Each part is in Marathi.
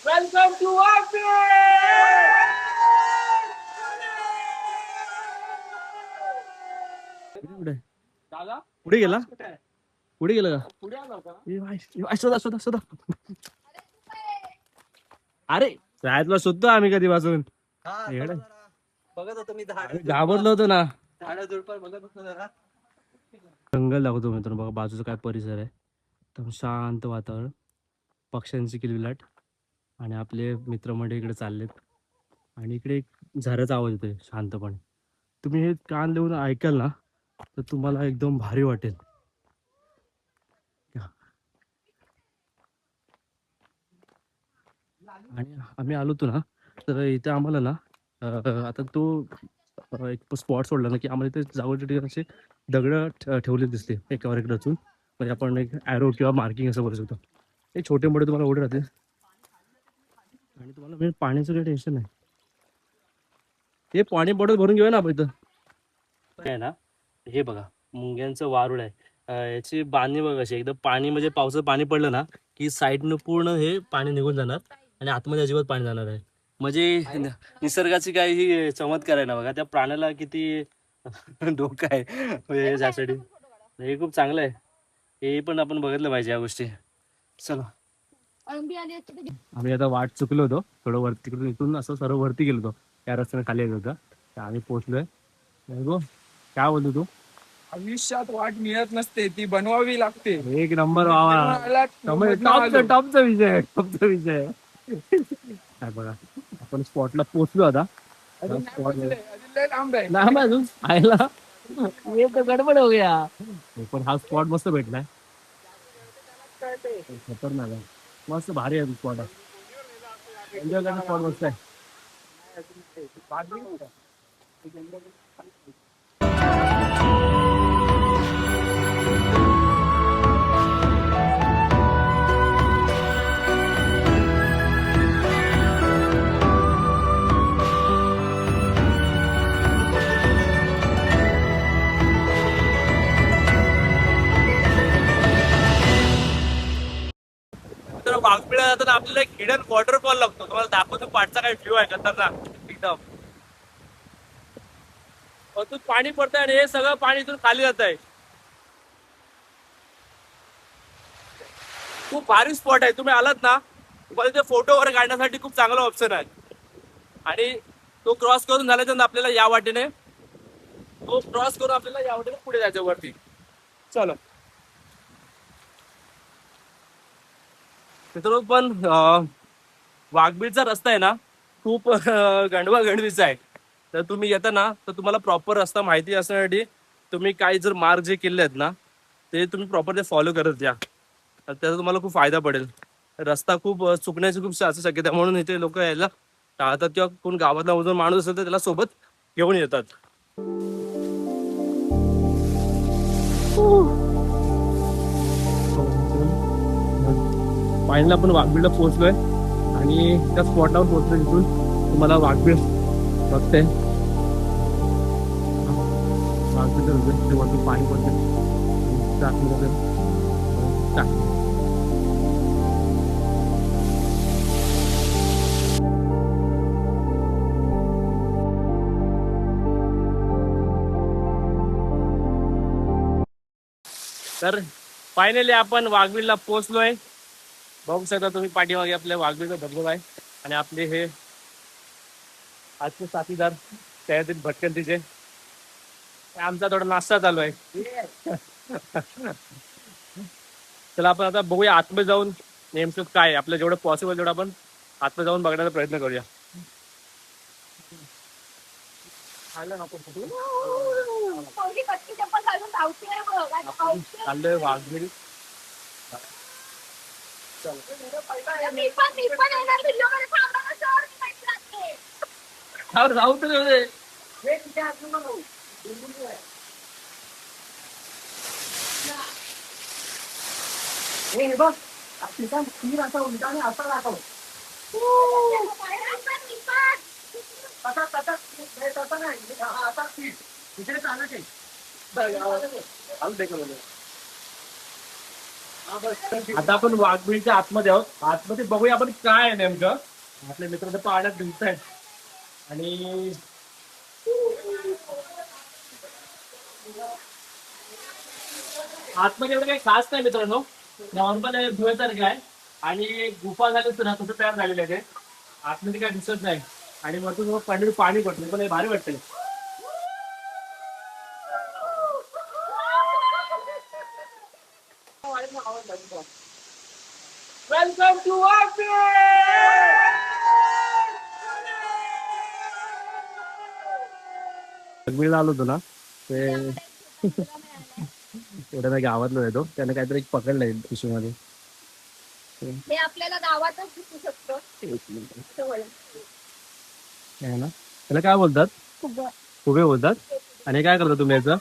Welcome to Vapi. कुठे दादा पुढे गेला कुठे आहे? पुढे गेलं का पुढे आलो का? शोधा शोधा शोधा. अरे शाळेतला शोधतो आम्ही कधीपासून. बघत होतो मी घाबरलो होतो ना. झाडं झुडपं बघत होतो जरा. जंगल दाखवतो मित्रांनो. बघा बाजूचा काय परिसर आहे. एकदम शांत वातावरण, पक्ष्यांची किलबिलाट आणि आपले मित्रमंडळी इकडे चाललेत. आणि इकडे एक झऱ्याचा आवाज येतोय शांतपणे. तुम्ही हे कान देऊन ऐकाल ना तर तुम्हाला एकदम भारी वाटेल. आणि आम्ही आलो होतो ना तर इथे आम्हाला ना आता तो एक स्पॉट सोडला ना की आम्हाला इथे जागोच्या ठिकाणी असे दगड ठेवले दिसते एकावर एक रचून. म्हणजे आपण एक ॲरो किंवा मार्किंग असं करू शकतो. हे छोटे मोठे तुम्हाला ओढे राहतील आणि तुम्हाला म्हणजे पाण्याचं काही टेन्शन नाही. हे पाणी बॉटल भरून घेऊया ना आपण इथं. आहे ना हे बघा मुंग्यांचं वारूळ आहे. याची बांधणी बघा कशी एकदम पाणी म्हणजे पावसाचं पाणी पडलं ना की साईडनं पूर्ण हे पाणी निघून जाणार आणि आतमध्ये अजिबात पाणी जाणार आहे. म्हणजे निसर्गाची काही ही चमत्कार आहे ना बघा. त्या प्राण्याला किती धोका आहे म्हणजे त्यासाठी हे खूप चांगलं आहे. हे पण आपण बघितलं पाहिजे या गोष्टी. चला आम्ही आता वाट चुकलो होतो थोडं वरती तिकडून इथून असं सर्व वरती गेलो होतो त्या रस्त्याने खाली येत होता. तर आम्ही पोहोचलोय. काय बोलतो तू. आयुष्यात वाट मिळत नसते, ती बनवावी लागते. एक नंबर वावा. टॉपचा विषय आहे. टॉपचा विषय आहे. काय बघा आपण स्पॉटला पोहोचलो आता. स्पॉट लांब आहे. लांब आहे अजून आयला. ये तो गडबड हो गया. पण हा स्पॉट मस्त भेटलाय. खतरनाक आहे. मस्त भारी आहे स्पॉट. एन्जॉय करण्याचा स्पॉट मस्त आहे. तर वाघपिळा जाताना आपल्याला एक हिडन वॉटरफॉल लागतो. तुम्हाला दाखवतो पाठचा काय व्ह्यू आहे खतरनाक एकदम. वरतून पाणी पडतंय आणि हे सगळं पाणी इथून खाली जात आहे. खूप भारी स्पॉट आहे. तुम्ही आलात ना तुम्हाला इथे फोटो वगैरे काढण्यासाठी खूप चांगला ऑप्शन आहे. आणि तो क्रॉस करून झाल्याच्या नंतर आपल्याला या वाटेने तो क्रॉस करून आपल्याला या वाटेने पुढे जायचं वरती. चलो मित्रांनो पण वाघबीळचा रस्ता आहे ना खूप गंडवा गंडवीचा आहे. तर तुम्ही येता ना तर तुम्हाला प्रॉपर रस्ता माहिती असण्यासाठी तुम्ही काही जर मार्ग जे केले आहेत ना ते तुम्ही प्रॉपर ते फॉलो करत या. तर त्याचा तुम्हाला खूप फायदा पडेल. रस्ता खूप चुकण्याची खूप जास्त शक्यता आहे. म्हणून इथे लोक यायला टाळतात किंवा कोण गावातला उजून माणूस असेल तर त्याला सोबत घेऊन येतात. फायनल आपण वाघबीळला पोहोचलोय आणि त्या स्पॉटवर पोहोचलो. तिथून तुम्हाला वाघबीळ बघते. वाघबीळ वरती पाणी पडते. तर फायनली आपण वाघबीळला पोहोचलोय. बघू शकता तुम्ही पाठीमागे आपल्या वाघबीळचा धबधबा आहे आणि आपले हे आजचे साथीदार त्यातील भटकंतीचे आमचा थोडा नाश्ता चालू आहे. चला आपण आता बघूया आतमध्ये जाऊन नेमकं काय आपलं जेवढं पॉसिबल तेवढं आपण आतमध्ये जाऊन बघण्याचा प्रयत्न करूया. चाललोय वाघबीळ. जाऊ तर हे बघ तिचा तीर असा उलटा आणि असा दाखव. तसा तसा तसा नाही असा तीर इकडे चालत आहे. आता आपण वाघबिळच्या आतमध्ये आहोत. आतमध्ये बघूया आपण काय आहे नेमकं. आपले मित्र तर पाण्यात भिजत आहेत आणि आतमध्ये एवढं काही खास नाही मित्रांनो. नॉर्मल आहे, गुहेसारखं आहे आणि गुफा झाली असतं ना तसं तयार झालेलं आहे ते. आतमध्ये काय दिसत नाही आणि वरतून पाणी पाणी पडतं, पण हे भारी वाटतंय. वेलकम टू वाघबीळ आलो होतो ना ते एवढ्या नाही गावातलो येतो त्याने काहीतरी एक पकडलंय पिशवीमध्ये. हे आपल्याला गावातच दिसू शकतो. एक मिनिट. जवळ. आहे ना, त्याला काय बोलतात? फुगे बोलतात. आणि हे काय करता तुम्ही याचं?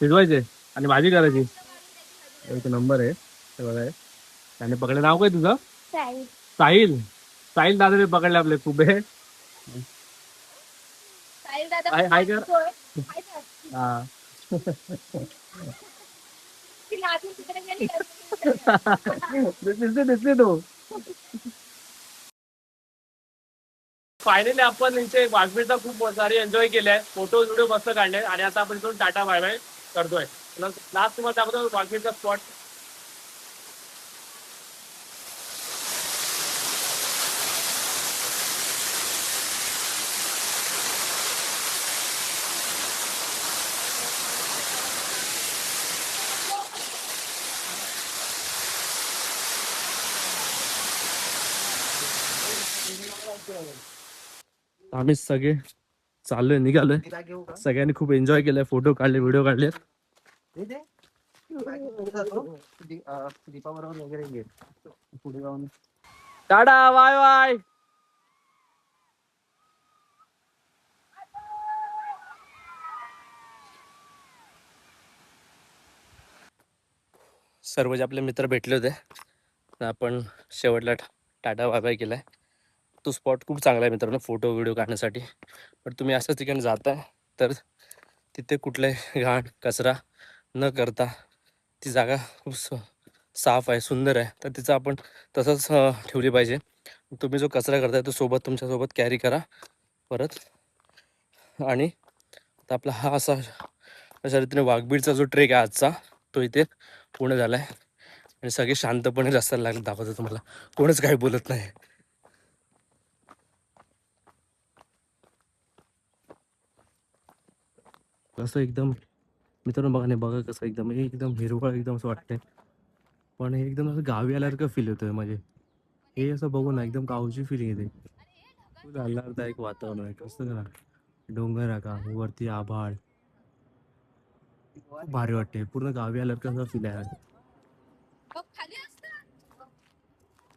शिजवायचे आणि भाजी करायची. एक नंबर आहे. हे बघा हे. त्याने पकडलं. नाव काय तुझं? साहिल. साहिल दादा पकडले आपले फुगे. साहिल दादा हाय हाय कर. दिसतोय. हाय का? हा. ती लाजून तिकडे गेली. दिसले दिसले तो. फायनली आपण इथे वाघबीळचा खूप सारे एन्जॉय केले, फोटो व्हिडिओ मस्त काढले आणि आता आपण इथून टाटा बाय बाय करतोय. लास्ट तुम्हाला दाखवतो वाघबीळचा स्पॉट. आम्ही सगळे चाललोय, निघालोय. सगळ्यांनी खूप एन्जॉय केलाय, फोटो काढले, व्हिडिओ काढले. दीपाबरोबर वगैरे घे पुढे जाऊन. Ta-ta bye bye. सर्व जे आपले मित्र भेटले होते आपण शेवटला टाटा बाय बाय केलाय. तो स्पॉट खूप चांगला आहे मित्रांनो फोटो व्हिडिओ काढण्यासाठी. पण तुम्ही अशाच ठिकाणी जाताय तर तिथे कुठलाही घाण कचरा न करता ती जागा खूप साफ आहे, सुंदर आहे, तर तिचं आपण तसंच ठेवली पाहिजे. तुम्ही जो कचरा करताय तो सोबत तुमच्यासोबत कॅरी करा परत. आणि आता आपला हा अशा रीतीने वाघबीळचा जो ट्रेक आहे आजचा तो इथे पूर्ण झाला आहे आणि सगळे शांतपणे रस्त्याला लागले. दाखवतो तुम्हाला, कोणच काही बोलत नाही. असं एकदम मित्रांनो बघा नाही, बघा कसं एकदम एकदम हिरवळ एकदम असं वाटतंय. पण हे एकदम असं गावी आल्यासारखं फील होतोय. म्हणजे हे असं बघून ना एकदम गावची फिलिंग येते. फुल आल्हाददायक वातावरण आहे. कसं ना डोंगर आहे का वरती आभाळ, खूप भारी वाटते. पूर्ण गावी आल्यासारखं असं फील आहे.